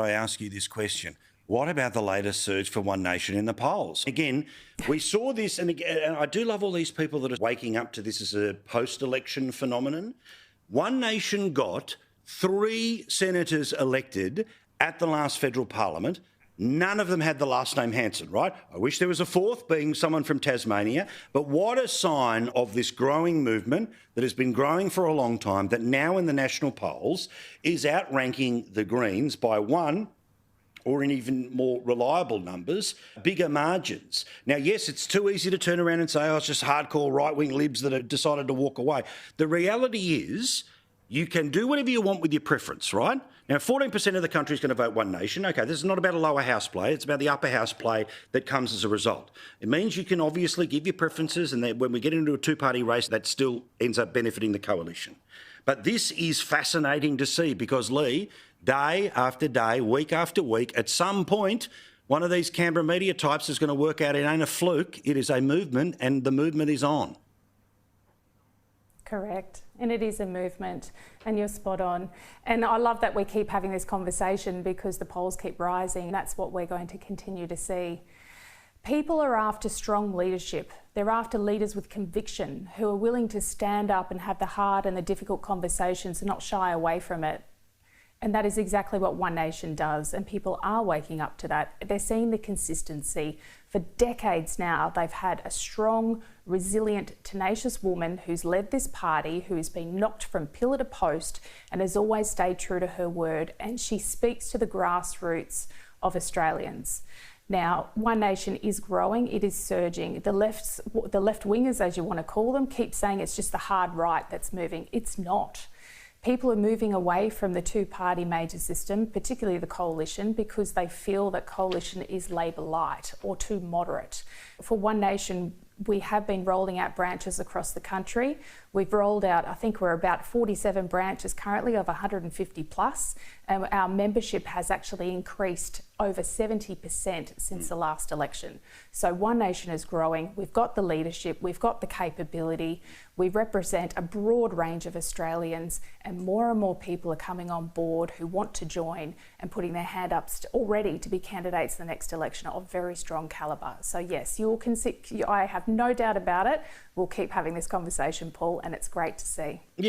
I ask you this question. What about the latest surge for One Nation in the polls? Again, we saw this, and I do love all these people that are waking up to this as a post-election phenomenon. One Nation got 3 senators elected at the last federal parliament. None of them had the last name Hanson, right? I wish there was a 4th, being someone from Tasmania. But what a sign of this growing movement that has been growing for a long time, that now in the national polls is outranking the Greens by 1, or in even more reliable numbers, bigger margins. Now, yes, it's too easy to turn around and say, oh, it's just hardcore right-wing libs that have decided to walk away. The reality is you can do whatever you want with your preference, right? Now, 14% of the country is going to vote One Nation. OK, this is not about a lower house play. It's about the upper house play that comes as a result. It means you can obviously give your preferences, and then when we get into a 2-party race, that still ends up benefiting the coalition. But this is fascinating to see because, Lee, day after day, week after week, at some point, one of these Canberra media types is going to work out it ain't a fluke, it is a movement, and the movement is on. Correct. And it is a movement, and you're spot on. And I love that we keep having this conversation because the polls keep rising. That's what we're going to continue to see. People are after strong leadership. They're after leaders with conviction who are willing to stand up and have the hard and the difficult conversations and not shy away from it. And that is exactly what One Nation does, and people are waking up to that. They're seeing the consistency. For decades now, they've had a strong, resilient, tenacious woman who's led this party, who has been knocked from pillar to post and has always stayed true to her word, and she speaks to the grassroots of Australians. Now, One Nation is growing, it is surging. The left-wingers, as you want to call them, keep saying it's just the hard right that's moving. It's not. People are moving away from the 2-party major system, particularly the coalition, because they feel that coalition is Labor light or too moderate. For One Nation, we have been rolling out branches across the country. We've rolled out, I think we're about 47 branches currently of 150 plus, and our membership has actually increased over 70% since the last election. So One Nation is growing. We've got the leadership, we've got the capability, we represent a broad range of Australians, and more people are coming on board who want to join and putting their hand up already to be candidates in the next election of very strong calibre. So yes, you will consider, I have no doubt about it. We'll keep having this conversation, Paul, and it's great to see. Yeah.